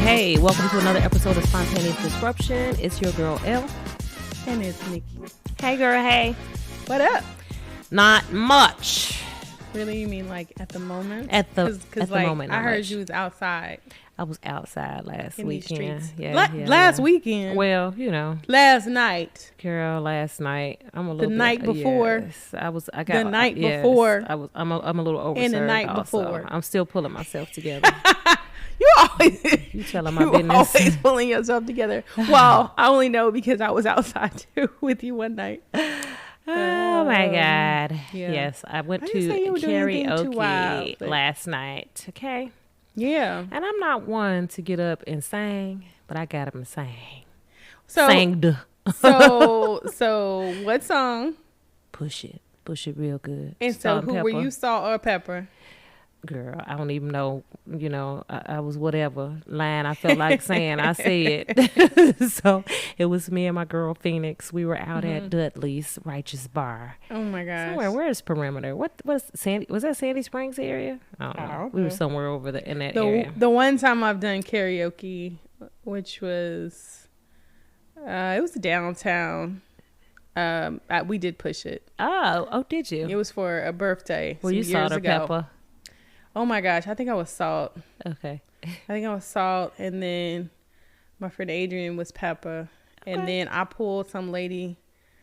Hey, welcome to another episode of Spontaneous Disruption. It's your girl, L. And it's Nikki. Hey, girl, hey. What up? Not much. Really? You mean like at the moment? At the moment. I heard much. you was outside. I was outside last in weekend. These streets. Yeah, last weekend? Well, you know. Last night. Girl, last night. I'm a little The night before. Yes, I got the night before. I'm a little overserved. And the night also. before. I'm still pulling myself together. You telling my business. Always pulling yourself together. Well, I only know because I was outside too with you one night. Oh my God. Yeah. Yes, I went to karaoke last night. Okay. Yeah. And I'm not one to get up and sing, but I got up and sang. So what song? Push it real good. And so who were you, Salt or Pepper? Girl, I don't even know. You know, I was whatever line I felt like saying. I said. So it was me and my girl Phoenix. We were out at Dudley's Righteous Bar. Oh my gosh. Somewhere. Where's Perimeter? Was Sandy? Was that Sandy Springs area? I don't know. Okay. We were somewhere over there in that area. The one time I've done karaoke, which was, it was downtown. We did Push It. Oh, did you? It was for a birthday. Were you Salt or Pepper? Oh my gosh, I think I was Salt. Okay. I think I was Salt, and then my friend Adrian was Pepper, and then I pulled some lady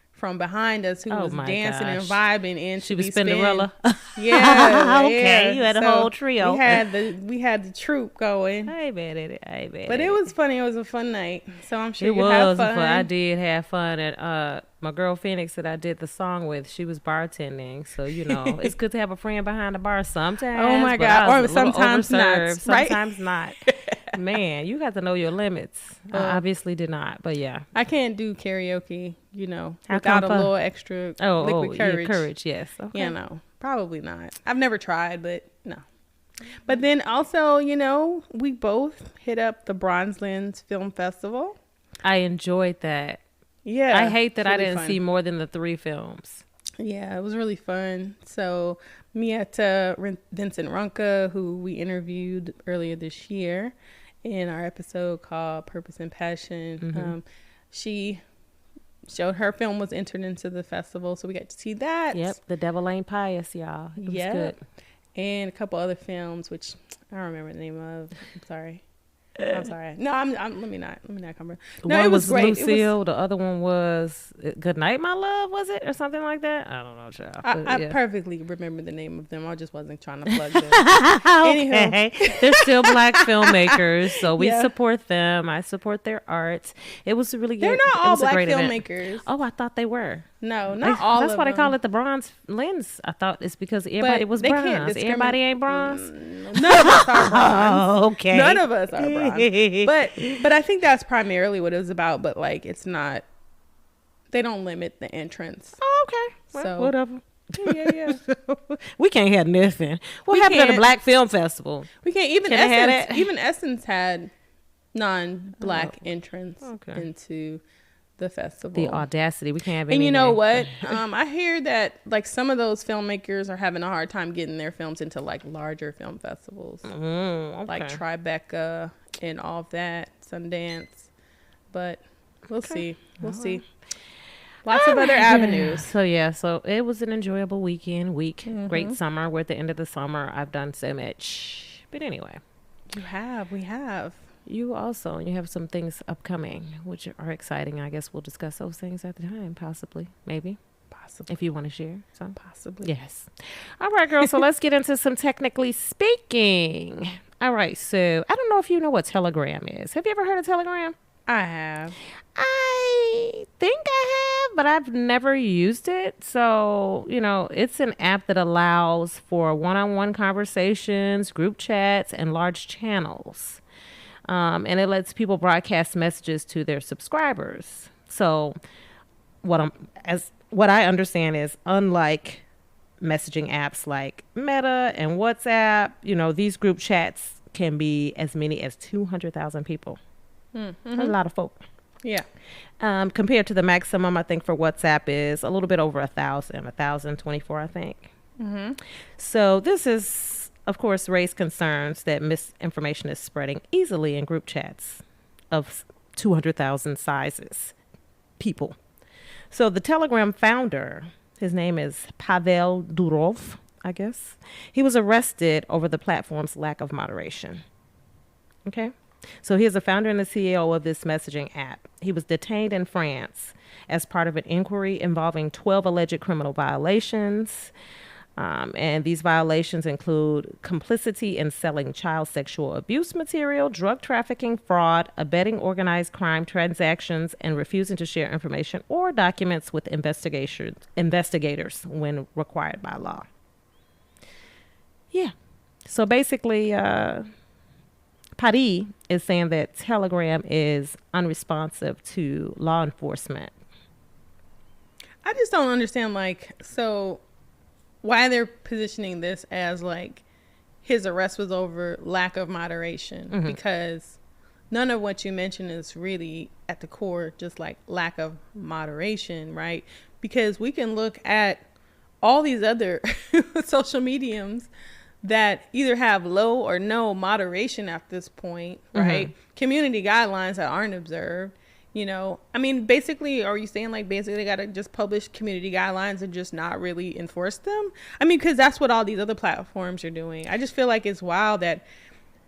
from behind us who was dancing and vibing, and she was Spinderella. Yeah. Okay, yeah. You had a whole trio. We had the troupe going. I bet it. But it was funny. It was a fun night. So I'm sure you had fun. I did have fun. And my girl Phoenix that I did the song with, she was bartending. So, you know, it's good to have a friend behind the bar sometimes. Oh my God. Or sometimes not. Sometimes not. Man, you got to know your limits. I obviously did not, but yeah. I can't do karaoke, you know, without a little extra liquid courage. Yeah, courage, yes. Okay. You know, probably not. I've never tried, but no. But then also, you know, we both hit up the Bronze Lens Film Festival. I enjoyed that. Yeah. I hate that I didn't see more than the 3 films. Yeah, it was really fun. So Mieta Vincent Runka, who we interviewed earlier this year in our episode called Purpose and Passion, she showed her film was entered into the festival, so we got to see that. Yep, The Devil Ain't Pious, y'all. It was good. And a couple other films, which I don't remember the name of. I'm sorry. No, let me not come. No, one it was great. Lucille. The other one was Good Night, My Love, was it, or something like that? I don't know, child. I perfectly remember the name of them. I just wasn't trying to plug them. Okay, they're still Black filmmakers, so we support them. I support their art. It was really good. They're not all Black filmmakers. Oh, I thought they were. No, not all. That's why they call it the Bronze Lens. I thought it's because everybody was bronze. Everybody ain't bronze. None of us are bronze. Oh, okay. None of us are bronze. But I think that's primarily what it was about. But like, it's not. They don't limit the entrance. Oh, okay. Well, so whatever. Yeah. We can't have nothing. What happened at the Black Film Festival? We can't even Essence. Even Essence had non-Black entrance into the festival. The audacity. We can't have any. And you know what? I hear that like some of those filmmakers are having a hard time getting their films into like larger film festivals, like Tribeca and all of that, Sundance. But we'll see. We'll see. Lots of other avenues. So it was an enjoyable week. Great summer. We're at the end of the summer. I've done so much. But anyway. We have. You also, you have some things upcoming, which are exciting. I guess we'll discuss those things at the time, possibly, maybe. Possibly. If you want to share some. Possibly. Yes. All right, girl. So let's get into some technically speaking. All right. So I don't know if you know what Telegram is. Have you ever heard of Telegram? I have. I think I have, but I've never used it. So, you know, it's an app that allows for one-on-one conversations, group chats, and large channels. And it lets people broadcast messages to their subscribers. So what I understand is, unlike messaging apps like Meta and WhatsApp, you know, these group chats can be as many as 200,000 people. Mm-hmm. A lot of folk. Yeah. Compared to the maximum, I think, for WhatsApp is a little bit over 1,024, I think. Mm-hmm. So this is of course, raised concerns that misinformation is spreading easily in group chats of 200,000 sizes people. So the Telegram founder, his name is Pavel Durov, I guess. He was arrested over the platform's lack of moderation. Okay. So he is the founder and the CEO of this messaging app. He was detained in France as part of an inquiry involving 12 alleged criminal violations. And these violations include complicity in selling child sexual abuse material, drug trafficking, fraud, abetting organized crime transactions, and refusing to share information or documents with investigators when required by law. Yeah. So basically, Paris is saying that Telegram is unresponsive to law enforcement. I just don't understand, so why they're positioning this as his arrest was over lack of moderation, because none of what you mentioned is really at the core just lack of moderation, right? Because we can look at all these other social mediums that either have low or no moderation at this point, right? Community guidelines that aren't observed. Basically, are you saying basically they got to just publish community guidelines and just not really enforce them? Because that's what all these other platforms are doing. I just feel like it's wild that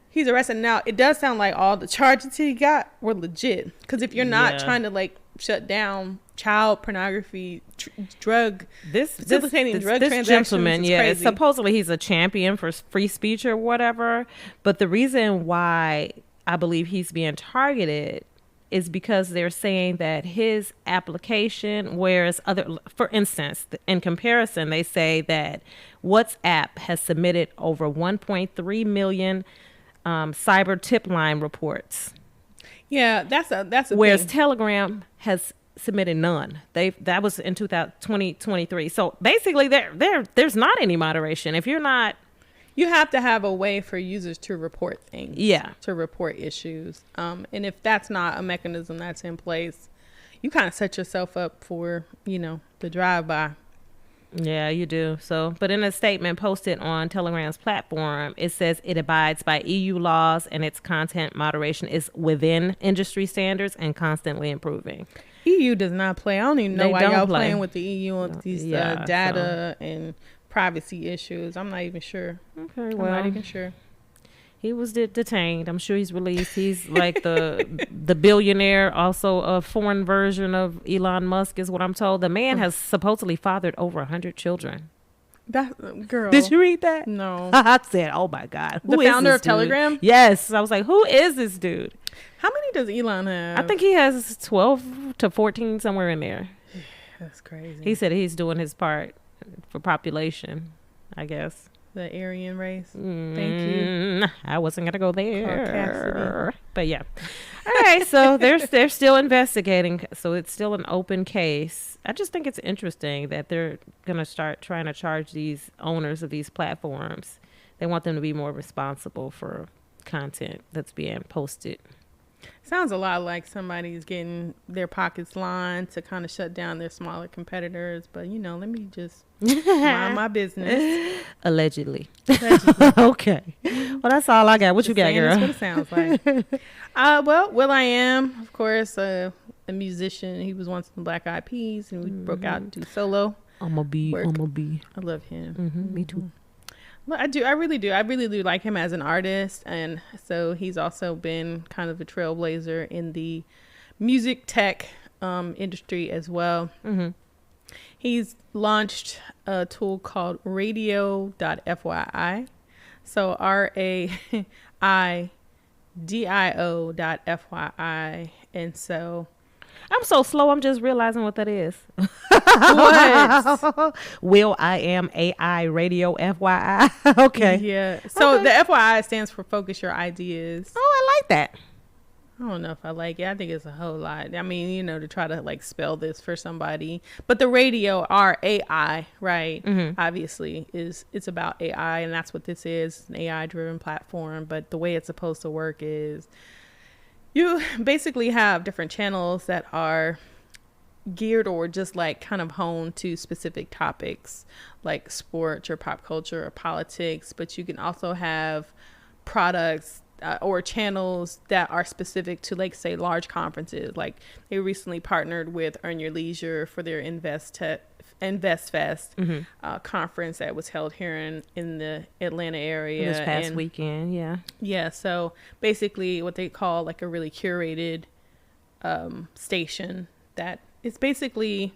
he's arrested. Now, it does sound like all the charges he got were legit. Because if you're not trying to shut down child pornography, facilitating drug transactions, gentleman, crazy. Supposedly he's a champion for free speech or whatever. But the reason why I believe he's being targeted is because they're saying that his application, whereas for instance, in comparison, they say that WhatsApp has submitted over 1.3 million cyber tip line reports. Yeah, that's a whereas thing. Telegram has submitted none. That was in 2023. So basically, there's not any moderation. If you're not, you have to have a way for users to report things. Yeah. To report issues. And if that's not a mechanism that's in place, you kind of set yourself up for, the drive-by. Yeah, you do. So, but in a statement posted on Telegram's platform, it says it abides by EU laws and its content moderation is within industry standards and constantly improving. EU does not play. I don't even know why y'all playing with the EU on these data and privacy issues. I'm not even sure. Okay, I'm not even sure. He was detained. I'm sure he's released. He's like the billionaire, also a foreign version of Elon Musk is what I'm told. The man has supposedly fathered over 100 children. That girl. Did you read that? No. I said, oh my God. The founder of Telegram? Yes. I was like, who is this dude? How many does Elon have? I think he has 12 to 14, somewhere in there. That's crazy. He said he's doing his part for population, I guess. The Aryan race. Thank you. I wasn't gonna go there, Caucasity. but yeah. Okay, so they're still investigating, so it's still an open case. I just think it's interesting that they're gonna start trying to charge these owners of these platforms. They want them to be more responsible for content that's being posted. Sounds a lot like somebody's getting their pockets lined to kind of shut down their smaller competitors. But, let me just mind my business. Allegedly. Okay. Well, that's all I got. What you got, girl? That's what it sounds like. Well, Will.i.am, of course, a musician. He was once in the Black Eyed Peas, and we broke out to do solo. I'm a B. I love him. Me too. Well, I do. I really do. I really do like him as an artist. And so he's also been kind of a trailblazer in the music tech industry as well. He's launched a tool called radio.fyi. So RAIDIO.FYI. And so I'm so slow. I'm just realizing what that is. What? Will.i.am AI radio FYI. Okay. Yeah. So the FYI stands for Focus Your Ideas. Oh, I like that. I don't know if I like it. I think it's a whole lot. I mean, to try to spell this for somebody. But the radio, RAI, right? Obviously, it's about AI, and that's what this is, an AI-driven platform. But the way it's supposed to work is you basically have different channels that are geared or just like kind of honed to specific topics like sports or pop culture or politics, but you can also have products or channels that are specific to, like, say, large conferences. Like they recently partnered with Earn Your Leisure for their Invest Fest conference that was held here in the Atlanta area this past weekend. Yeah, so basically what they call like a really curated station that is basically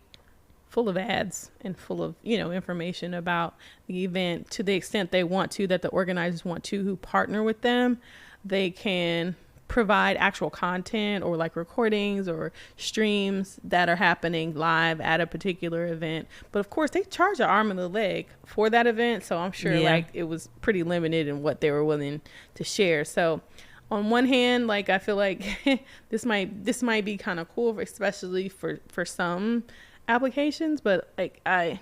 full of ads and full of, you know, information about the event to the extent they want to, that the organizers want to, who partner with them. They can provide actual content or like recordings or streams that are happening live at a particular event. But of course they charge an arm and a leg for that event. So I'm sure like it was pretty limited in what they were willing to share. So on one hand, like I feel like this might be kind of cool, especially for some applications, but like I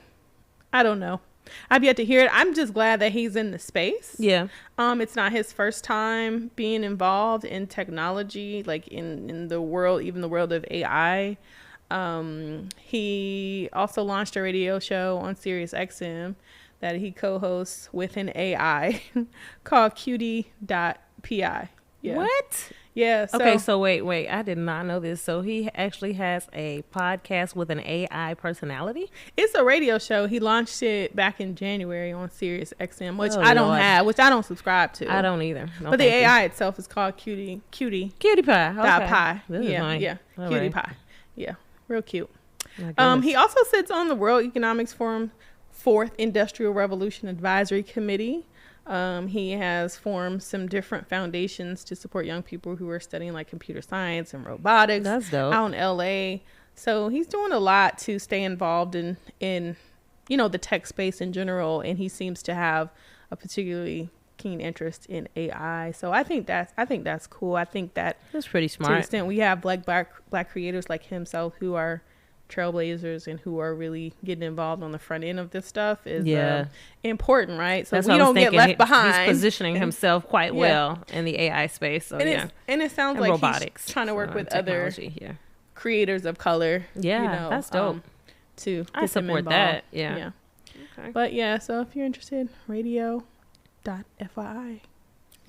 don't know. I've yet to hear it. I'm just glad that he's in the space. Yeah. It's not his first time being involved in technology, like in the world, even the world of AI. He also launched a radio show on Sirius XM that he co-hosts with an AI called Cutie.pi. Yeah. What? Yeah. Okay, so wait. I did not know this. So he actually has a podcast with an AI personality? It's a radio show. He launched it back in January on Sirius XM, which I don't have, which I don't subscribe to. I don't either. No, but the AI itself is called Cutie Pie. Okay. Pie. Yeah. All Cutie right. Pie. Yeah. Real cute. He also sits on the World Economics Forum 4th Industrial Revolution Advisory Committee. He has formed some different foundations to support young people who are studying like computer science and robotics. That's dope. Out in LA. So he's doing a lot to stay involved in, you know, the tech space in general. And he seems to have a particularly keen interest in AI. So I think that's cool. I think that's pretty smart. To the extent we have black creators like himself who are trailblazers and who are really getting involved on the front end of this stuff is important, right? So we don't get left behind. He's positioning himself quite well in the AI space. So and it sounds like robotics, he's trying to work with other creators of color. Yeah, you know, that's dope. To I support that. Yeah. Okay. But yeah, so if you're interested, radio.fyi.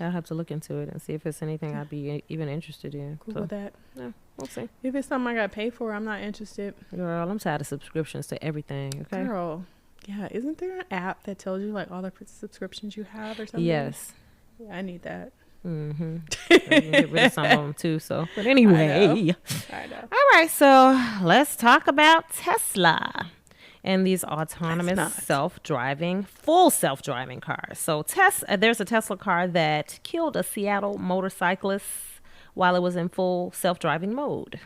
I'll have to look into it and see if it's anything I'd be even interested in. Cool with that. Yeah, we'll see. If it's something I got paid for, I'm not interested. Girl, I'm tired of subscriptions to everything. Okay. Girl, yeah. Isn't there an app that tells you like all the subscriptions you have or something? Yes. Yeah, I need that. Mm-hmm. So you can get rid of some of them too. So, but anyway. I know. All right. So let's talk about Tesla and these autonomous full self-driving cars. So there's a Tesla car that killed a Seattle motorcyclist while it was in full self-driving mode.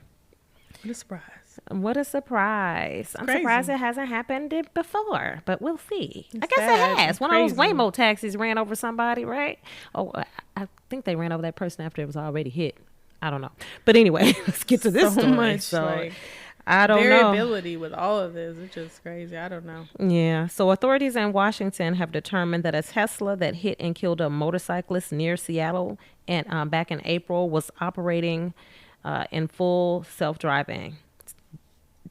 What a surprise. What a surprise. I'm surprised it hasn't happened before, but we'll see. I guess it has. One of those Waymo taxis ran over somebody, right? Oh, I think they ran over that person after it was already hit. I don't know. But anyway, let's get to this story. I don't know. Variability with all of this. It's just crazy. I don't know. Yeah. So authorities in Washington have determined that a Tesla that hit and killed a motorcyclist near Seattle and back in April was operating in full self-driving.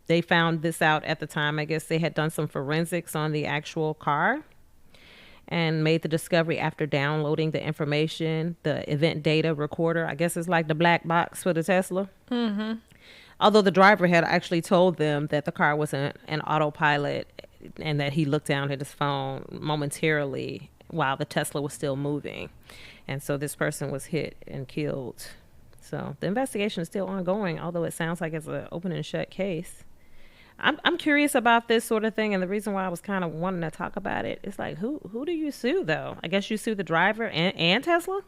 They found this out at the time. I guess they had done some forensics on the actual car and made the discovery after downloading the information, the event data recorder. I guess it's like the black box for the Tesla. Mm-hmm. Although the driver had actually told them that the car was an autopilot and that he looked down at his phone momentarily while the Tesla was still moving. And so this person was hit and killed. So the investigation is still ongoing, although it sounds like it's an open and shut case. I'm curious about this sort of thing, and the reason why I was kind of wanting to talk about it is like, who do you sue, though? I guess you sue the driver and Tesla?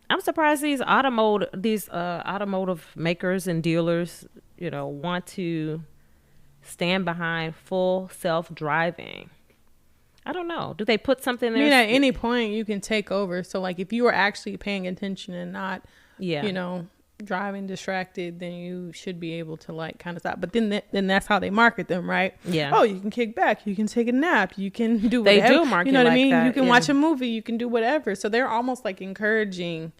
I'm surprised these automotive makers and dealers, you know, want to stand behind full self-driving. I don't know. Do they put something there? I mean, at any point you can take over. So, like, if you were actually paying attention and not, you know, driving distracted, then you should be able to like kind of stop. But then that's how they market them, right? Yeah. Oh, you can kick back, you can take a nap, you can do whatever. They do market, you know what like I mean? that, you can watch a movie, you can do whatever. So they're almost like encouraging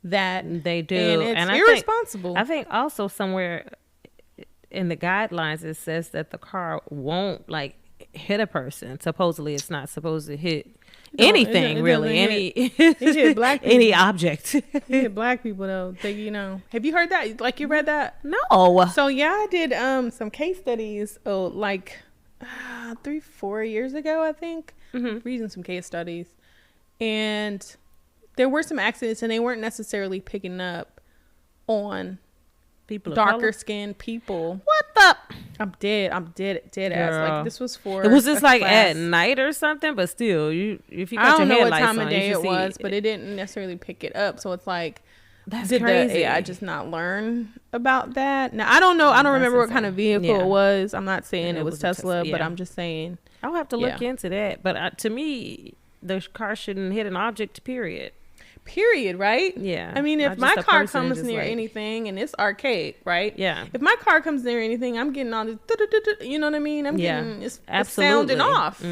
that. They do, and it's irresponsible. I think also somewhere in the guidelines, it says that the car won't like hit a person. Supposedly, it's not supposed to hit anything really. It hit black people. Any object. It hit black people though. They, you know, have you heard that? Like you read that? No. So yeah, I did some case studies. Oh, like 3-4 years ago, I think. Reading some case studies, and there were some accidents, and they weren't necessarily picking up on People darker skinned people. What the? I'm dead ass. Like this was for. It was just like class. at night or something, but still, if you I got don't your know what headlights time on, of day you it should was, see but it didn't necessarily pick it up. So it's like, that's did crazy. the AI just not learn about that? Now I don't know. I don't remember what kind of vehicle it was. I'm not saying it was Tesla, but I'm just saying. I'll have to look into that. But to me, the car shouldn't hit an object. Period, right? Yeah. I mean, if my car comes near anything, and it's archaic, right? Yeah. If my car comes near anything, I'm getting all this, you know what I mean? I'm getting, it's sounding off.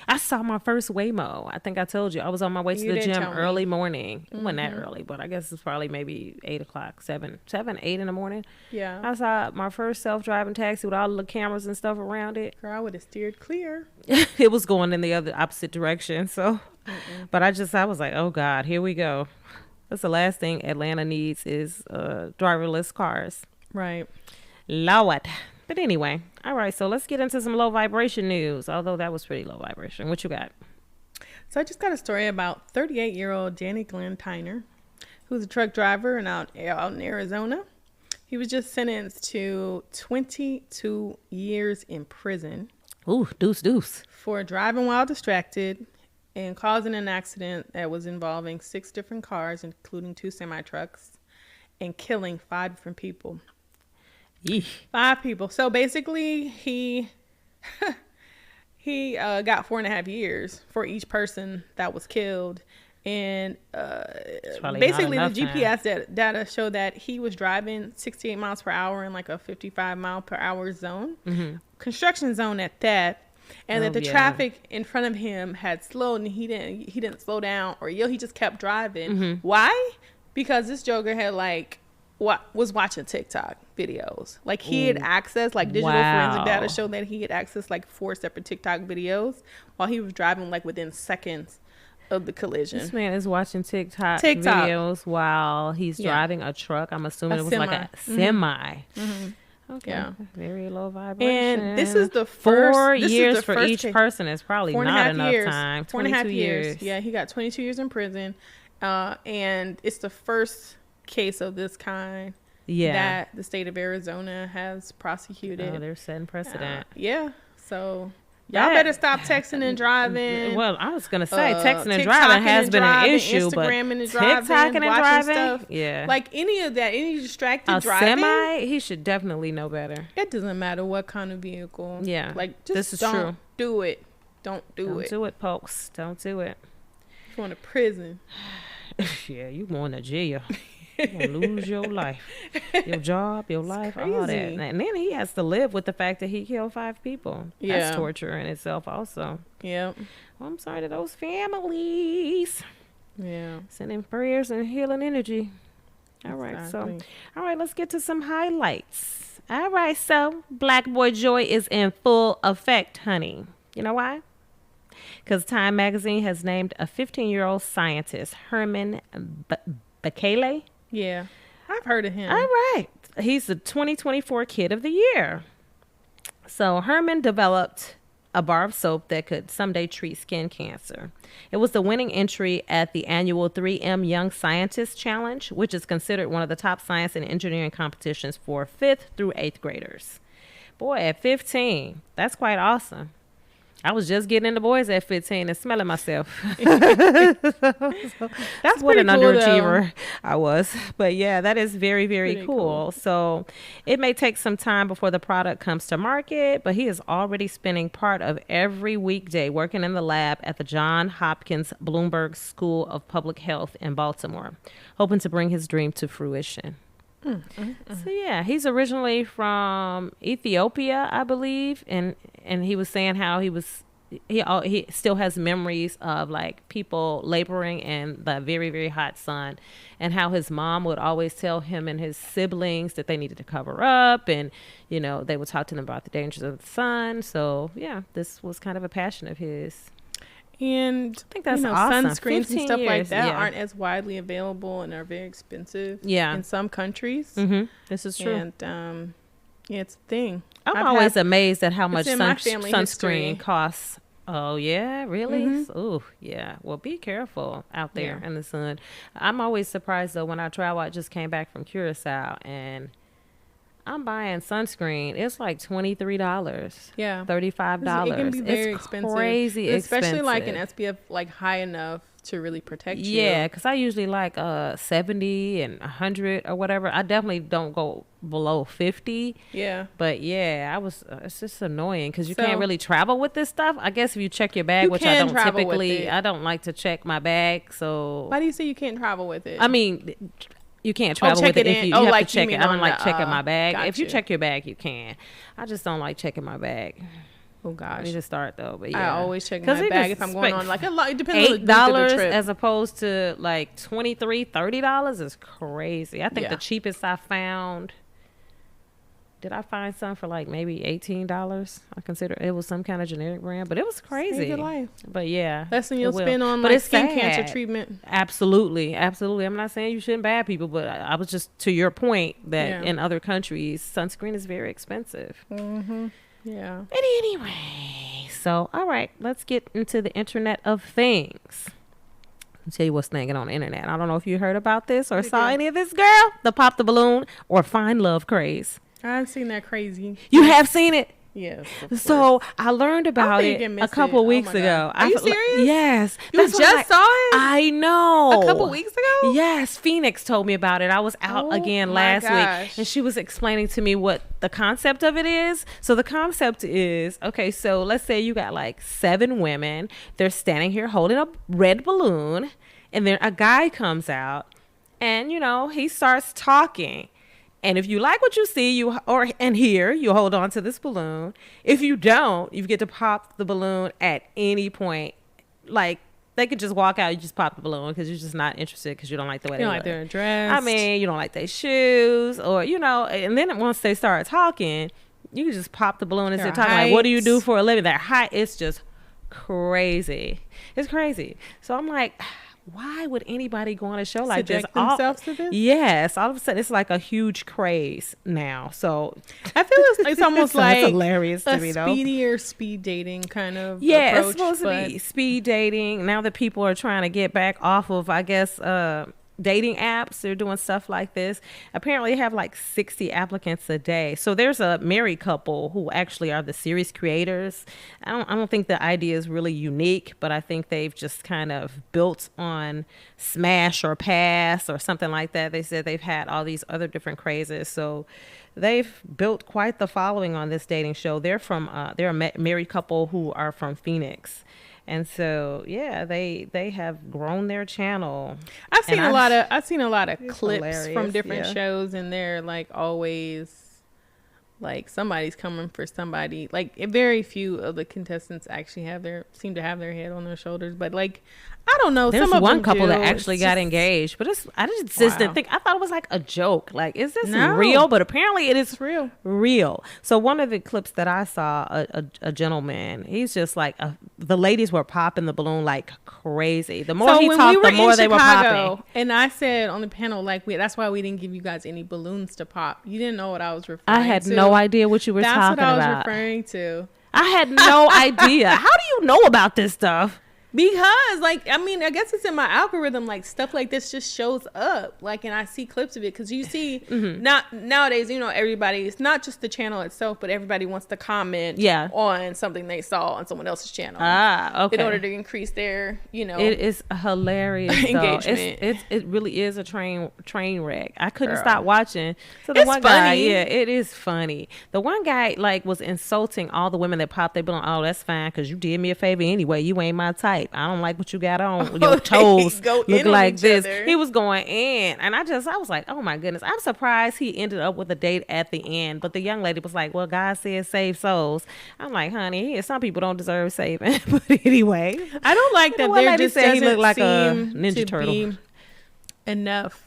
I saw my first Waymo. I think I told you. I was on my way to the gym early morning. It wasn't that early, but I guess it's probably maybe 8 o'clock, 8 in the morning. Yeah. I saw my first self-driving taxi with all the cameras and stuff around it. Girl, I would have steered clear. It was going in the opposite direction. So, but I was like, oh God, here we go. That's the last thing Atlanta needs is driverless cars. Right. Lord. But anyway, all right, so let's get into some low vibration news, although that was pretty low vibration. What you got? So I just got a story about 38-year-old Danny Glenn Tyner, who's a truck driver and out in Arizona. He was just sentenced to 22 years in prison. Ooh, deuce. For driving while distracted and causing an accident that was involving 6 different cars, including 2 semi-trucks, and killing 5 different people. Eesh. 5 people. So basically, he got 4.5 years for each person that was killed, and basically the GPS data showed that he was driving 68 miles per hour in like a 55 mile per hour zone, construction zone at that, and that the traffic in front of him had slowed, and he didn't slow down or he just kept driving. Why? Because this joker had was watching TikTok videos. Like he had access, like digital forensic data showed that he had access like 4 separate TikTok videos while he was driving like within seconds of the collision. This man is watching TikTok videos while he's driving a truck. I'm assuming it was like a semi. Okay. Yeah. Very low vibration. And this is the first 4 years for each person is probably not enough time. 4.5 years. Yeah, he got 22 years in prison. And it's the first case of this kind that the state of Arizona has prosecuted. Oh, they're setting precedent. So y'all better stop texting and driving. Well, I was gonna say texting and driving has been an issue, but Instagram and driving, driving, stuff, like any of that, any distracted A driving. semi, he should definitely know better. It doesn't matter what kind of vehicle. Yeah, like just don't do it. Don't do it, folks. Don't do it. You're going to prison. Yeah, you going to jail. You're going to lose your life, your job, your life, all that. And then he has to live with the fact that he killed 5 people. Yeah. That's torture in itself also. Yeah. Well, I'm sorry to those families. Yeah. Sending prayers and healing energy. All right. So, all right, let's get to some highlights. All right. So, Black Boy Joy is in full effect, honey. You know why? Because Time Magazine has named a 15-year-old scientist, Herman Bekele. Yeah, I've heard of him. All right. He's the 2024 Kid of the Year. So Herman developed a bar of soap that could someday treat skin cancer. It was the winning entry at the annual 3M Young Scientist Challenge, which is considered one of the top science and engineering competitions for 5th through 8th graders. Boy, at 15, that's quite awesome. I was just getting into boys at 15 and smelling myself. That's what an underachiever I was. But yeah, that is very, very cool. So it may take some time before the product comes to market, but he is already spending part of every weekday working in the lab at the Johns Hopkins Bloomberg School of Public Health in Baltimore, hoping to bring his dream to fruition. So yeah, he's originally from Ethiopia, I believe, and he was saying how he was he still has memories of like people laboring in the very, very hot sun, and how his mom would always tell him and his siblings that they needed to cover up, and they would talk to them about the dangers of the sun. So yeah, this was kind of a passion of his. And I think that's awesome. Sunscreens and stuff years, like that yeah. aren't as widely available and are very expensive. Yeah. In some countries. Mm-hmm. This is true. And yeah, it's a thing. I'm always amazed at how much sunscreen history costs. Oh yeah, really? Mm-hmm. Oh yeah. Well, be careful out there in the sun. I'm always surprised though when I travel. I just came back from Curacao and I'm buying sunscreen. It's like $23. Yeah. $35. It can be very expensive. Crazy expensive. Especially like an SPF like high enough to really protect you. Yeah, because I usually like 70 and 100 or whatever. I definitely don't go below 50. Yeah. But yeah, it's just annoying because you can't really travel with this stuff. I guess if you check your bag, which I don't typically, I don't like to check my bag. So why do you say you can't travel with it? I mean, you can't travel with it if you have to check it. I don't like checking my bag. If you check your bag, you can. I just don't like checking my bag. Oh gosh. I need to start though, but yeah. I always check my bag if I'm going on like a lot. It depends on the $8 trip. as opposed to like $23, $30 is crazy. I think the cheapest I found. Did I find some for like maybe $18? I consider it was some kind of generic brand, but it was crazy. Save your life. But yeah, less than you'll spend on but like it's skin sad. cancer treatment. Absolutely. I'm not saying you shouldn't bad people, but I was just to your point that in other countries, sunscreen is very expensive. Mm-hmm. Yeah. But anyway, so all right, let's get into the Internet of Things. I'll tell you what's thinking on the internet. I don't know if you heard about this or saw any of this, girl. The pop the balloon or find love craze. I've seen that crazy. You have seen it? Yes. So I learned about it a couple weeks ago. Are you serious? Yes. You just saw it? I know. A couple weeks ago? Yes. Phoenix told me about it. I was out again last week and she was explaining to me what the concept of it is. So the concept is, okay, so let's say you got like 7 women. They're standing here holding a red balloon and then a guy comes out and, he starts talking. And if you like what you see, and hear, you hold on to this balloon. If you don't, you get to pop the balloon at any point. Like, they could just walk out, you just pop the balloon because you're just not interested because you don't like the way they look. You don't like their dress. I mean, you don't like their shoes or, and then once they start talking, you can just pop the balloon and start talking like, what do you do for a living? Their height is just crazy. It's crazy. So I'm like, why would anybody go on a show like this? Themselves to this? Yes. All of a sudden, it's like a huge craze now. So I feel it's almost like hilarious to me, though. Speedier speed dating kind of approach. It's supposed to be speed dating. Now that people are trying to get back off of, I guess, dating apps, they're doing stuff like this. Apparently they have like 60 applicants a day. So there's a married couple who actually are the series creators. I don't think the idea is really unique, but I think they've just kind of built on Smash or Pass or something like that. They said they've had all these other different crazes. So they've built quite the following on this dating show. They're a married couple who are from Phoenix. And so, yeah, they have grown their channel. I've seen a lot of clips from different shows, and they're like always like somebody's coming for somebody. Like very few of the contestants actually seem to have their head on their shoulders, but like I don't know. There's some of one them couple that do. actually got engaged, but I just didn't think. I thought it was like a joke. Like, is this real? But apparently, it is real. So one of the clips that I saw, a gentleman, he's just like the ladies were popping the balloon like crazy. The more he talked, the more they were popping. And I said on the panel, like, that's why we didn't give you guys any balloons to pop. You didn't know what I was referring to. I had no idea what you were talking about. That's what I was referring to. I had no idea. How do you know about this stuff? Because, like, I mean, I guess it's in my algorithm. Like, stuff like this just shows up. Like, and I see clips of it. Because you see, nowadays, everybody, it's not just the channel itself, but everybody wants to comment on something they saw on someone else's channel. Okay. In order to increase their, It is hilarious. engagement. It really is a train wreck. I couldn't stop watching. So it's one guy, it is funny. The one guy, like, was insulting all the women that popped their balloon. Oh, that's fine, because you did me a favor anyway. You ain't my type. tight. I don't like what you got on. Your toes look like this. Other. He was going in. And I was like, oh my goodness. I'm surprised he ended up with a date at the end. But the young lady was like, well, God said save souls. I'm like, honey, some people don't deserve saving. But anyway. I don't like that there just doesn't he looked like a Ninja to Turtle. Be enough.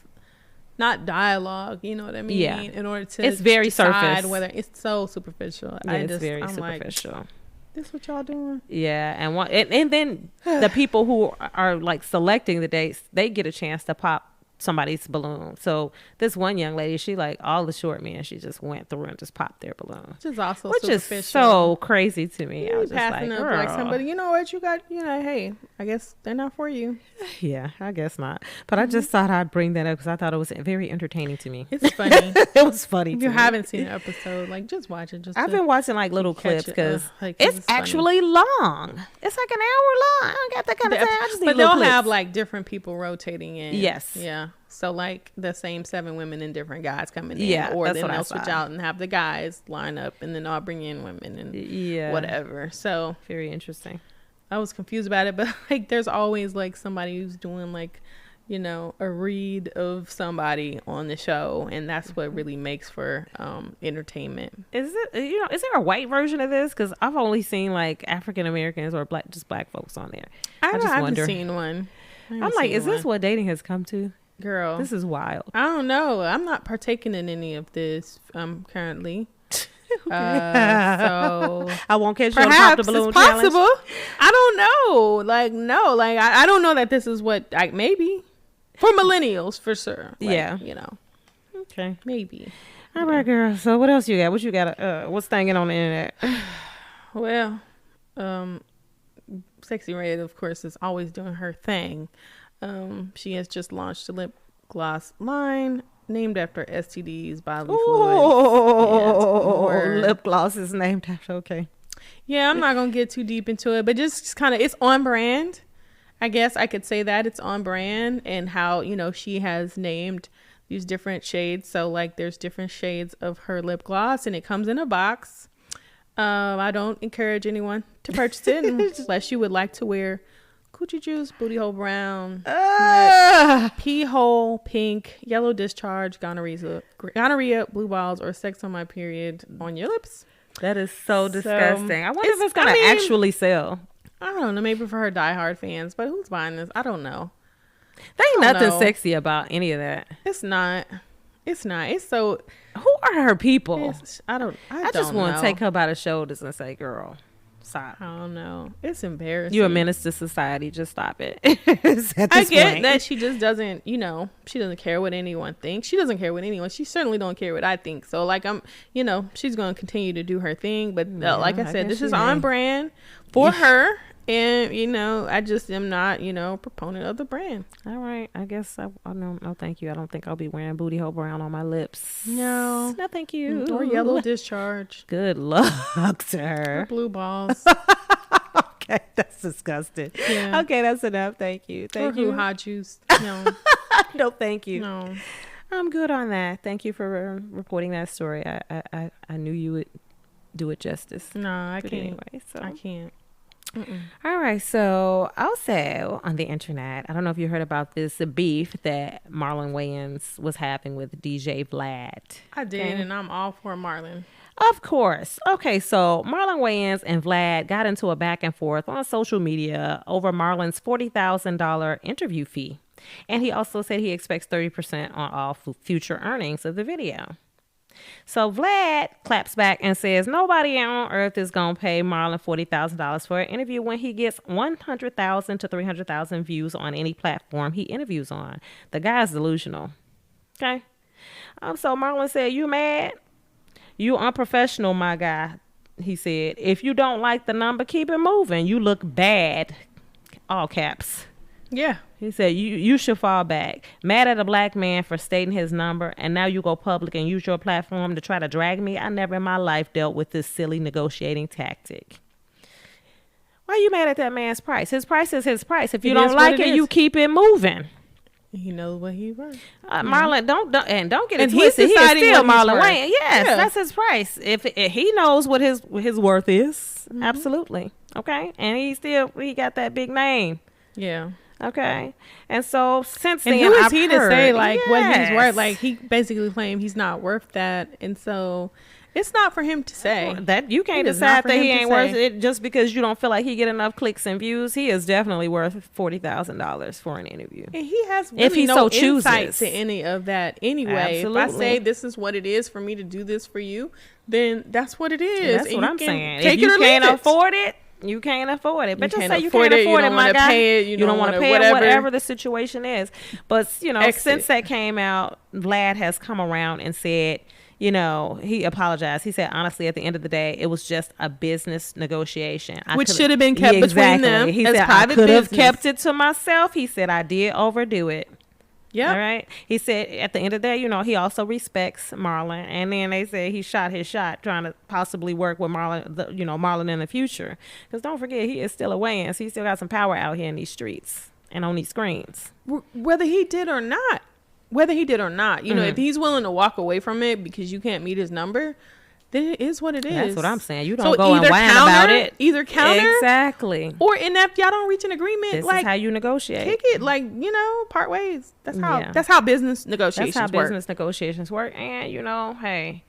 Not dialogue, you know what I mean? Yeah. In order to it's very decide surface. whether it's so superficial. Yeah, it's very superficial. Like, this what y'all doing? Yeah, and then the people who are like selecting the dates, they get a chance to pop somebody's balloon. So this one young lady, she like all the short men, she just went through and just popped their balloon, which is also which superficial. is so crazy to me. I was just like, up like somebody, you know what, you got, you know, hey, I guess they're not for you. Yeah, I guess not. But I just thought I'd bring that up because I thought it was very entertaining to me. It's funny. It was funny. If you haven't seen an episode, like just watch it. I've been watching like little clips because like, it's actually long. It's like an hour long. I don't got that kind of time. I just need but little they'll clips. have like different people rotating in. Yes. Yeah. So like the same 7 women and different guys coming in. Yeah, or that's then what I they'll switch saw. out and have the guys line up and then I'll bring in women and whatever. So very interesting. I was confused about it, but like there's always like somebody who's doing like, you know, a read of somebody on the show, and that's what really makes for entertainment. Is there a white version of this? Because I've only seen like African Americans or black folks on there. I haven't seen one. I'm like, is this what dating has come to? Girl, this is wild. I don't know. I'm not partaking in any of this currently. So I won't catch you on perhaps Pop the Balloon it's possible. Challenge. I don't know. Like no, like I don't know that this is what like maybe for millennials for sure. Like, yeah, you know. Okay, maybe. All right, girl. So what else you got? What you got? What's thanging on the internet? Well, Sexyy Red, of course, is always doing her thing. She has just launched a lip gloss line named after STDs, bodily fluids. Lip gloss is named after. Okay. Yeah, I'm not gonna get too deep into it, but just kind of, it's on brand. I guess I could say that it's on brand, and how, you know, she has named these different shades. So like there's different shades of her lip gloss, and it comes in a box. I don't encourage anyone to purchase it unless you would like to wear coochie juice, booty hole brown, pee hole pink, yellow discharge, gonorrhea, blue balls, or sex on my period on your lips. That is so disgusting. I wonder if it's gonna actually sell. I don't know, maybe for her diehard fans, but who's buying this? I don't know. There ain't nothing sexy about any of that. It's not. It's so. Who are her people? I just want to take her by the shoulders and say, "Girl, stop." I don't know. It's embarrassing. You're a menace to society. Just stop it. I get that she just doesn't. You know, she doesn't care what anyone thinks. She doesn't care what anyone. She certainly don't care what I think. So like you know, she's going to continue to do her thing. But like I said, this is on brand for her. And, you know, I just am not, you know, proponent of the brand. All right. I guess I no, thank you. I don't think I'll be wearing booty hole brown on my lips. No, thank you. Or yellow discharge. Good luck to her. Or blue balls. Okay, that's disgusting. Yeah. Okay, that's enough. Thank you. Thank you. Hot juice. No. No, thank you. No. I'm good on that. Thank you for reporting that story. I knew you would do it justice. No, I can't. Anyway, so I can't. All right, so also on the internet, I don't know if you heard about this beef that Marlon Wayans was having with DJ Vlad. I did, and I'm all for Marlon. Of course. Okay, so Marlon Wayans and Vlad got into a back and forth on social media over Marlon's $40,000 interview fee. And he also said he expects 30% on all future earnings of the video. So Vlad claps back and says nobody on earth is going to pay Marlon $40,000 for an interview when he gets 100,000 to 300,000 views on any platform he interviews on. The guy's delusional. Okay. So Marlon said, "You mad? You unprofessional, my guy." He said, "If you don't like the number, keep it moving. You look bad." All caps. Yeah. He said, you should fall back. Mad at a black man for stating his number, and now you go public and use your platform to try to drag me? I never in my life dealt with this silly negotiating tactic. Why are you mad at that man's price? His price is his price. If you don't like it, you keep it moving. He knows what he worth. Marlon, don't get it twisted. He is still Marlon Wayans. Yes, that's his price. If he knows what his worth is, absolutely. Okay. And he got that big name. Yeah. Okay. And so since and then, who is I've he heard, to say like what he's yes. worth? Like he basically claimed he's not worth that, and so it's not for him to say. That you can't decide that he ain't worth it just because you don't feel like he get enough clicks and views. He is definitely worth $40,000 for an interview. And he has really if he no so chooses insight to any of that anyway. Absolutely. If I say this is what it is for me to do this for you, then that's what it is. That's what I'm saying. Take if you it or can't leave it. afford it, you can't afford it. But just say you can't it, afford it, my guy. Pay it, you don't want to pay it, whatever the situation is. But, you know, since that came out, Vlad has come around and said, you know, he apologized. He said, honestly, at the end of the day, it was just a business negotiation. Which should have been kept between them. He as said, private I could have business. kept it to myself. He said, I did overdo it. Yeah. All right. He said at the end of the day, you know, he also respects Marlon. And then they said he shot his shot trying to possibly work with Marlon, Marlon in the future. Because don't forget, he is still a Wayans. So he still got some power out here in these streets and on these screens. Whether he did or not, you know, if he's willing to walk away from it because you can't meet his number, then it is what it is. That's what I'm saying. You don't go and whine about it. Either counter. Exactly. Or if y'all don't reach an agreement, this like is how you negotiate. Kick it, like, you know, part ways. That's how business negotiations work. Business negotiations work. And, you know, hey,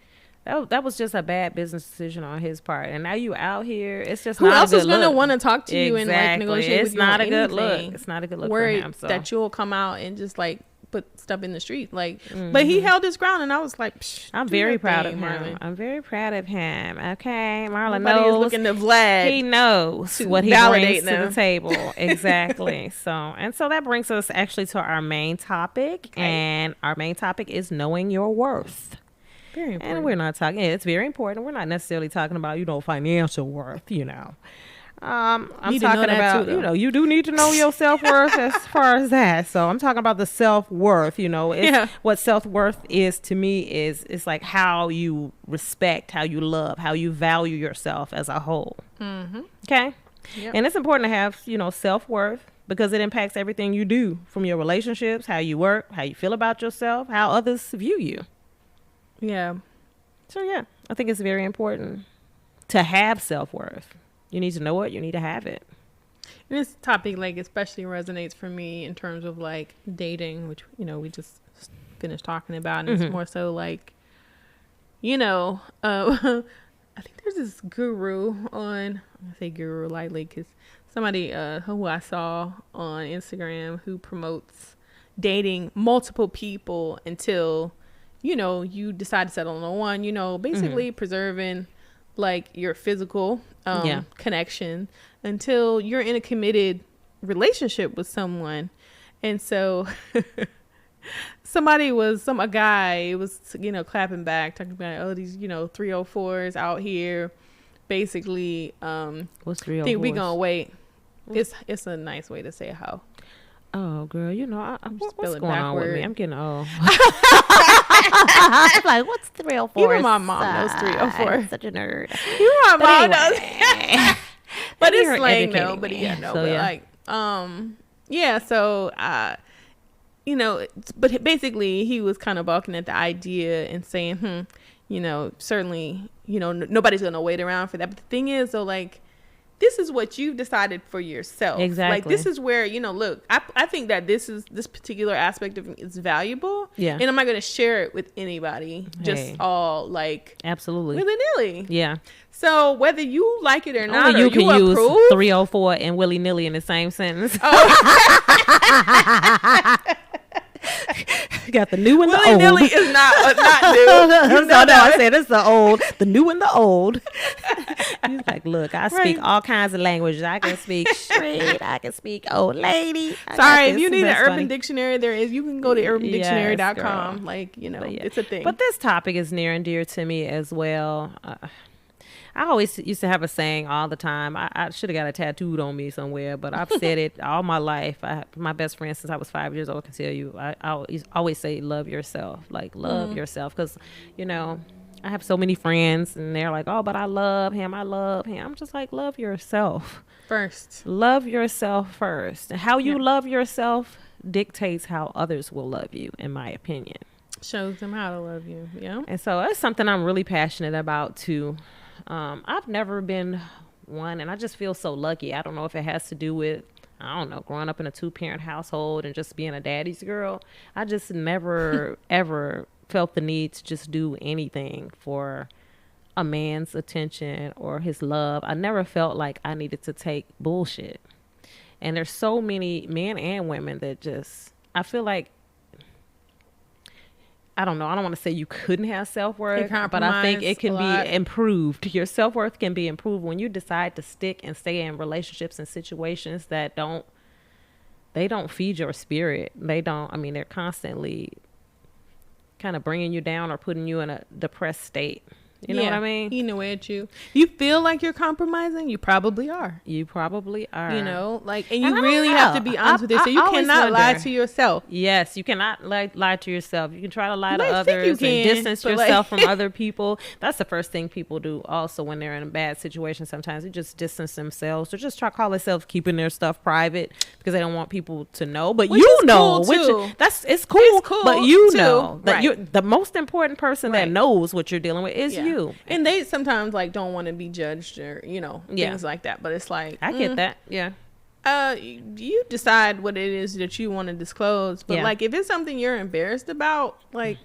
that was just a bad business decision on his part. And now you out here. It's just who not else a good is going to look. want to talk to you and like negotiate with you? It's not a good look. It's not a good look for him. So that you'll come out and just like put stuff in the street, like, but he held his ground, and I was like, I'm very proud of him. Marlon. I'm very proud of him. Okay, Marlon Nobody knows. Is looking to Vlad. He knows what he brings to the table. Exactly. So that brings us actually to our main topic, and our main topic is knowing your worth. Very important. And we're not talking. It's very important. We're not necessarily talking about financial worth. I'm talking about, too, you do need to know your self-worth as far as that. So I'm talking about the self-worth, what self-worth is to me is it's like how you respect, how you love, how you value yourself as a whole. Mm-hmm. Okay. Yep. And it's important to have, self-worth because it impacts everything you do, from your relationships, how you work, how you feel about yourself, how others view you. Yeah. So yeah, I think it's very important to have self-worth. You need to know it. You need to have it. And this topic, like, especially resonates for me in terms of, like, dating, which, we just finished talking about. And it's more so, like, I think there's this guru on, I say guru lightly because somebody who I saw on Instagram who promotes dating multiple people until, you decide to settle on one, basically preserving, like, your physical connection until you're in a committed relationship with someone. And so a guy was clapping back, talking about these 304s out here basically what's 304s? Think we gonna wait. It's a nice way to say how. Oh, girl, I'm what's going backward. on with me? I'm getting old. I'm like, what's 304? Even my mom knows 304. I'm such a nerd. Even my mom knows. But You're it's slang though. educating But me. yeah, no. So, but yeah. like, yeah. So, but basically, he was kind of balking at the idea and saying, certainly, nobody's gonna wait around for that. But the thing is, though, like, this is what you've decided for yourself. Exactly. Like, this is where, look, I think that this particular aspect of it is valuable. Yeah. And I'm not going to share it with anybody. Just all, like, absolutely willy-nilly. Yeah. So whether you like it or not, you or can you use approve, 304 and willy-nilly in the same sentence. Got the new and the old. Willy-nilly is not new. I said it's the new and the old. He's like, look, I speak all kinds of languages. I can speak street. I can speak old lady. Sorry, if you need an urban dictionary, you can go to urbandictionary.com. Yes, like, it's a thing. But this topic is near and dear to me as well. I always used to have a saying all the time. I should have got it tattooed on me somewhere, but I've said it all my life. My best friend since I was 5 years old can tell you, I always say, love yourself. Like, love yourself. Because, I have so many friends and they're like, oh, but I love him. I'm just like, love yourself. First. Love yourself first. And how you love yourself dictates how others will love you, in my opinion. Shows them how to love you. Yeah. And so that's something I'm really passionate about too. I've never been one, and I just feel so lucky. I don't know if it has to do with, I don't know, growing up in a 2-parent household and just being a daddy's girl. I just never, ever felt the need to just do anything for a man's attention or his love. I never felt like I needed to take bullshit. And there's so many men and women that just, I feel like, I don't know. I don't want to say you couldn't have self-worth, but I think it can be improved. Your self-worth can be improved when you decide to stick and stay in relationships and situations that they don't feed your spirit. They're constantly kind of bringing you down or putting you in a depressed state. You know what I mean? Eating away at you. You feel like you're compromising? You probably are. You probably are. You know, like, and you really have to be honest with yourself. You cannot lie to yourself. Yes, you cannot lie to yourself. You can try to lie to others and distance yourself from other people. That's the first thing people do also when they're in a bad situation. Sometimes they just distance themselves or just try to call themselves keeping their stuff private because they don't want people to know. But which you know, cool it's cool. But you know that you're the most important person that knows what you're dealing with is you. And they sometimes like don't want to be judged or things like that, but it's like I get that. You decide what it is that you want to disclose, but like if it's something you're embarrassed about, like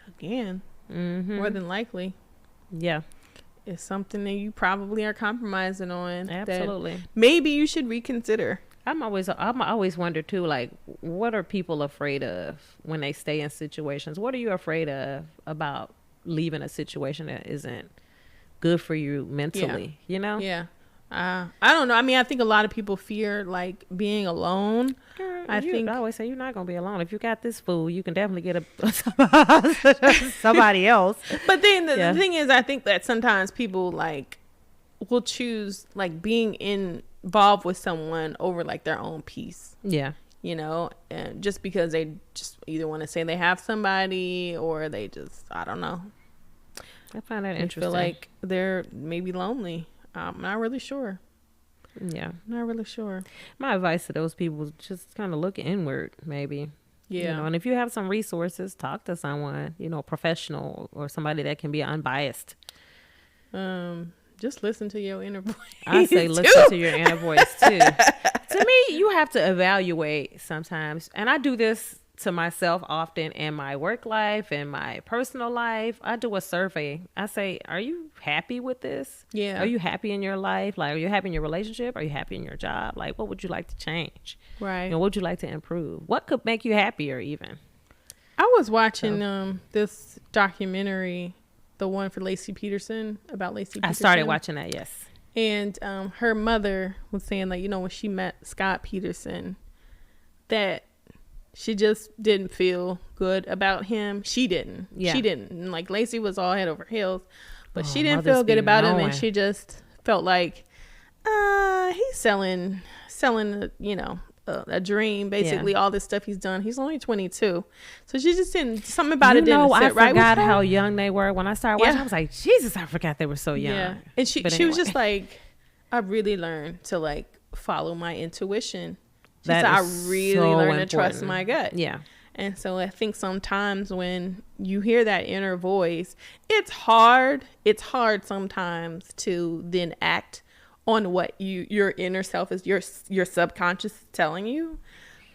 again, more than likely it's something that you probably are compromising on. Absolutely. That maybe you should reconsider. I'm always wonder too, like, what are people afraid of when they stay in situations? What are you afraid of about leaving a situation that isn't good for you mentally? I don't know. I mean, I think a lot of people fear like being alone. I always say you're not gonna be alone. If you got this fool, you can definitely get somebody else. But then the thing is, I think that sometimes people like will choose like being involved with someone over like their own peace. And just because they just either want to say they have somebody or they just, I don't know. I find that interesting. Feel like they're maybe lonely. I'm not really sure. Yeah. Not really sure. My advice to those people is just kind of look inward, maybe. Yeah. And if you have some resources, talk to someone, professional or somebody that can be unbiased. Just listen to your inner voice. I say listen to your inner voice too. To me, you have to evaluate sometimes. And I do this to myself often in my work life and my personal life. I do a survey. I say, are you happy with this? Yeah. Are you happy in your life? Like, are you happy in your relationship? Are you happy in your job? Like, what would you like to change? Right. What would you like to improve? What could make you happier even? I was watching this documentary, the one for Lacey Peterson, about Lacey Peterson. I started watching that, yes. And her mother was saying, like, when she met Scott Peterson, that she just didn't feel good about him. She didn't. Yeah. She didn't. And, like, Lacey was all head over heels, but she didn't feel good about him. And she just felt like, he's selling, a dream, basically. All this stuff he's done. He's only 22. So she just didn't, something about it didn't sit right with her. I forgot how young they were. When I started watching, I was like, Jesus, I forgot they were so young. Yeah. And she was just like, I really learned to like follow my intuition. She said, I really learned to trust my gut. Yeah. And so I think sometimes when you hear that inner voice, it's hard. It's hard sometimes to then act on what your inner self is, your subconscious telling you.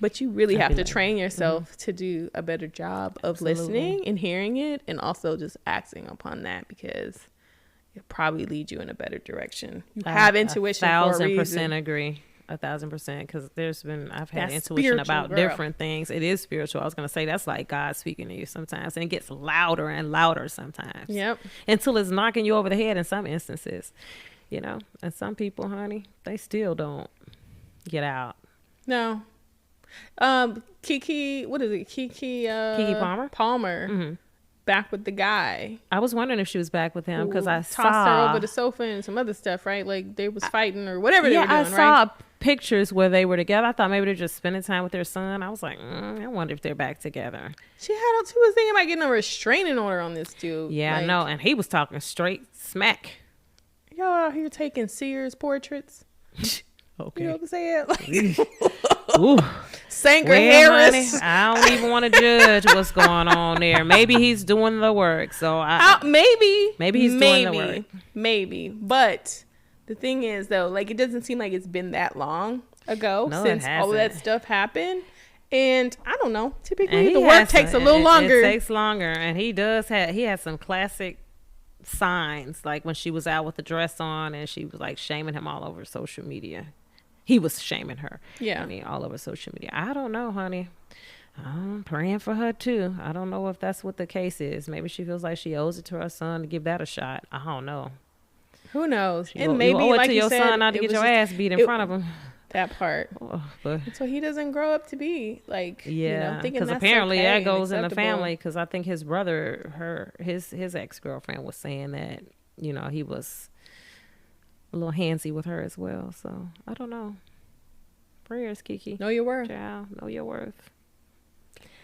But you really have to train yourself to do a better job of listening and hearing it, and also just acting upon that, because it probably leads you in a better direction. You have intuition for a reason. 1,000% agree. 1,000%, because I've had intuition about different things. It is spiritual. I was gonna say that's like God speaking to you sometimes, and it gets louder and louder sometimes. Yep. Until it's knocking you over the head in some instances, And some people, honey, they still don't get out. No. Kiki, what is it? Kiki Palmer. Mm-hmm. Back with the guy. I was wondering if she was back with him because I saw her over the sofa and some other stuff, right? Like they was fighting or whatever they were doing, right? I saw pictures where they were together. I thought maybe they're just spending time with their son. I was like, I wonder if they're back together. She was thinking about getting a restraining order on this dude. Yeah, I know. And he was talking straight smack. Y'all out here taking Sears portraits. Okay. You know what I'm saying? Ooh. Sanger Harris. Honey, I don't even want to judge what's going on there. Maybe he's doing the work. So maybe he's doing the work. Maybe. But The thing is, though, like, it doesn't seem like it's been that long ago No, since all of that stuff happened. And I don't know. Typically, the work takes a little longer. It takes longer. And he has some classic signs, like when she was out with the dress on and she was like shaming him all over social media. He was shaming her. Yeah. I mean, all over social media. I don't know, honey. I'm praying for her too. I don't know if that's what the case is. Maybe she feels like she owes it to her son to give that a shot. I don't know. Who knows? And maybe you owe it to your son not to get your ass beat in front of him. That part. So he doesn't grow up to be like, yeah, thinking that's apparently okay that goes in the family. Because I think his brother, his ex-girlfriend was saying that, he was a little handsy with her as well. So I don't know. Prayers, Kiki. Know your worth. Child, know your worth.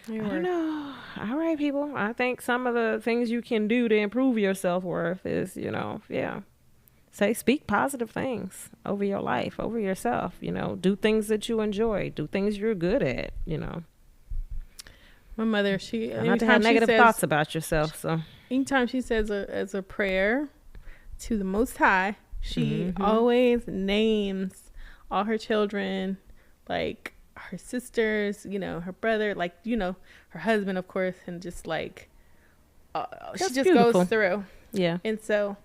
I don't know. All right, people. I think some of the things you can do to improve your self-worth is, speak positive things over your life, over yourself, do things that you enjoy, do things you're good at, My mother, not to have negative thoughts about yourself. So anytime she says as a prayer to the Most High, she always names all her children, like her sisters, her brother, like, her husband, of course, and just like, she just beautiful. Goes through. Yeah. And so,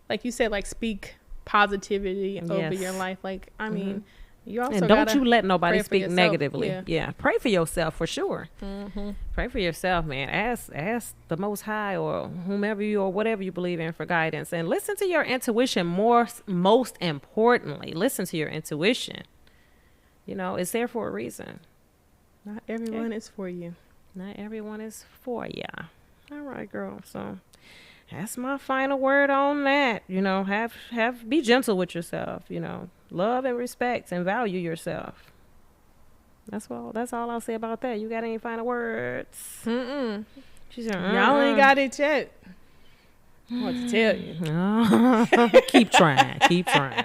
like you said, like, speak positivity over your life. Like, I mean, you also and don't you let nobody speak negatively. Yeah. Pray for yourself for sure. Pray for yourself, man. Ask the Most High or whomever you or whatever you believe in for guidance, and listen to your intuition. Most importantly, listen to your intuition. It's there for a reason. Not everyone is for you. Not everyone is for ya. All right, girl. So that's my final word on that. Be gentle with yourself. Love and respect and value yourself. That's all I'll say about that. You got any final words? She said, y'all ain't got it yet. I want to tell you. Keep trying. Keep trying.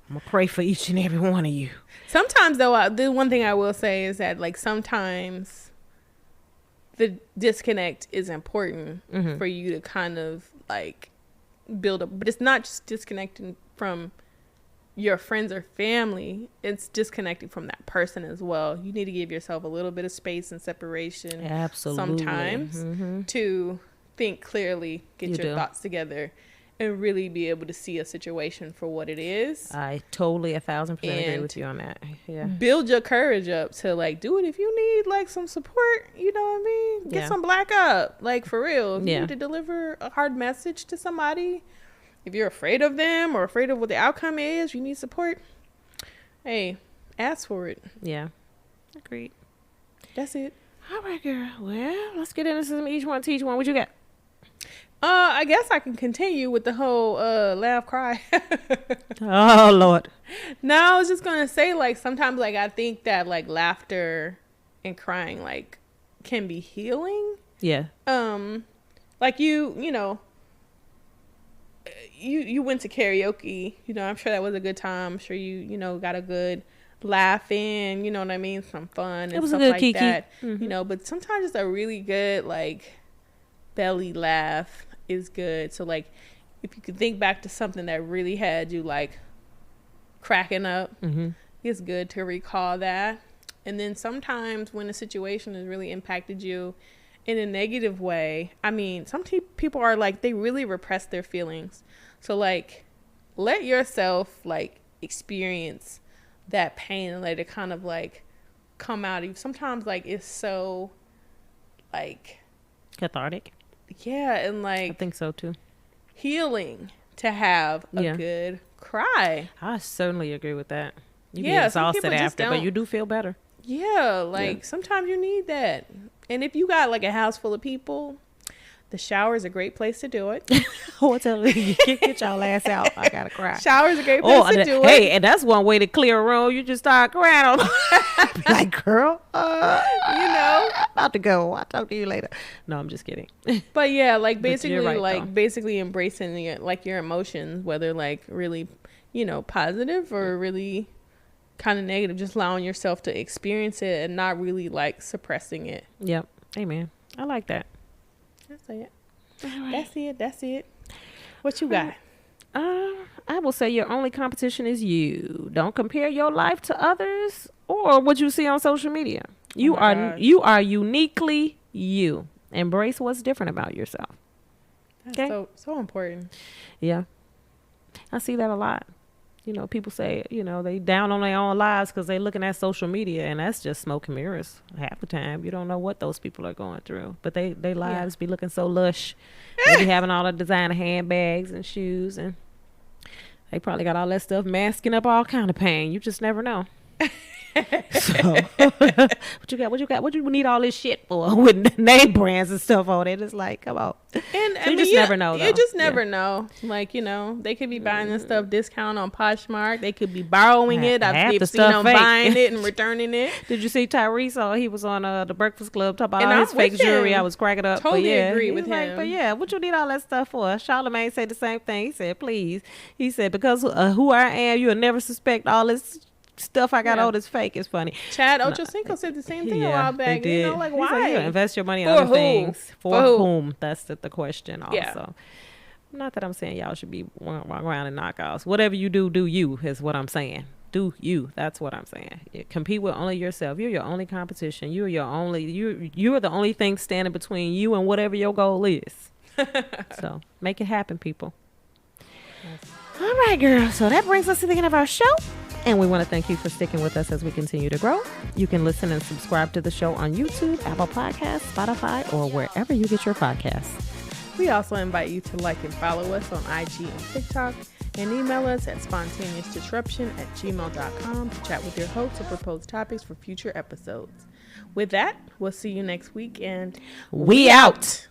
I'm gonna pray for each and every one of you. Sometimes, though, the one thing I will say is that, like, sometimes the disconnect is important for you to kind of, like, build up. But it's not just disconnecting from your friends or family. It's disconnecting from that person as well. You need to give yourself a little bit of space and separation. Absolutely. Sometimes to think clearly, get your thoughts together, and really be able to see a situation for what it is. I totally 1,000% agree with you on that. Yeah. Build your courage up to, like, do it if you need, like, some support. You know what I mean? Get some black up. Like, for real. If you need to deliver a hard message to somebody, if you're afraid of them or afraid of what the outcome is, you need support. Hey, ask for it. Yeah. Agreed. That's it. All right, girl. Well, let's get into some each one, teach one. What you got? I guess I can continue with the whole laugh cry. Oh Lord. No, I was just gonna say, like, sometimes, like, I think that, like, laughter and crying, like, can be healing. Yeah. Like, you went to karaoke, I'm sure that was a good time. I'm sure you got a good laugh in, you know what I mean, some fun and stuff like kiki. That. But sometimes it's a really good, like, belly laugh is good. So, like, if you could think back to something that really had you, like, cracking up, it's good to recall that. And then sometimes when a situation has really impacted you in a negative way, I mean, some people are like, they really repress their feelings. So, like, let yourself, like, experience that pain and let it kind of, like, come out of you. Sometimes, like, it's so, like, cathartic. Yeah, and, like, I think so too. Healing to have a good cry. I certainly agree with that. You get exhausted after, but you do feel better. Yeah, like, sometimes you need that. And if you got, like, a house full of people, the shower is a great place to do it. Tell you, get y'all ass out. I gotta cry. Shower is a great place to do it. Hey, and that's one way to clear a room. You just start crying on. Like, girl, I'm about to go. I'll talk to you later. No, I'm just kidding. But yeah, like, basically, basically embracing your emotions, whether, like, really, positive or really kind of negative. Just allowing yourself to experience it and not really, like, suppressing it. Yep. Amen. I like that. That's it. Right. That's it. What you got? I will say your only competition is you. Don't compare your life to others or what you see on social media. You are uniquely you. Embrace what's different about yourself. That's so important. Yeah. I see that a lot. People say, they down on their own lives because they looking at social media, and that's just smoke and mirrors half the time. You don't know what those people are going through, but they lives be looking so lush. They be having all the designer handbags and shoes, and they probably got all that stuff masking up all kind of pain. You just never know. So what you need all this shit for with name brands and stuff on it? It's like, come on. And so you just never know, though. You just never know. Like, they could be buying this stuff discount on Poshmark. They could be borrowing it. I've seen them buying it and returning it. Did you see Tyrese? He was on the Breakfast Club talking about all his fake jewelry. I was cracking up. Totally agree with him. But yeah, what you need all that stuff for? Charlamagne said the same thing. He said, please. He said, because who I am, you'll never suspect all this stuff I got on is fake. It's funny. Chad Ochocinco said the same thing a while back. They did. Like, why? Invest your money in other things. For whom? That's the question also. Yeah. Not that I'm saying y'all should be walking around in knockouts. Whatever you do you is what I'm saying. Do you. That's what I'm saying. You compete with only yourself. You're your only competition. You're the only thing standing between you and whatever your goal is. So make it happen, people. All right, girl. So that brings us to the end of our show. And we want to thank you for sticking with us as we continue to grow. You can listen and subscribe to the show on YouTube, Apple Podcasts, Spotify, or wherever you get your podcasts. We also invite you to like and follow us on IG and TikTok, and email us at spontaneousdisruption@gmail.com to chat with your hosts or propose topics for future episodes. With that, we'll see you next week, and we out.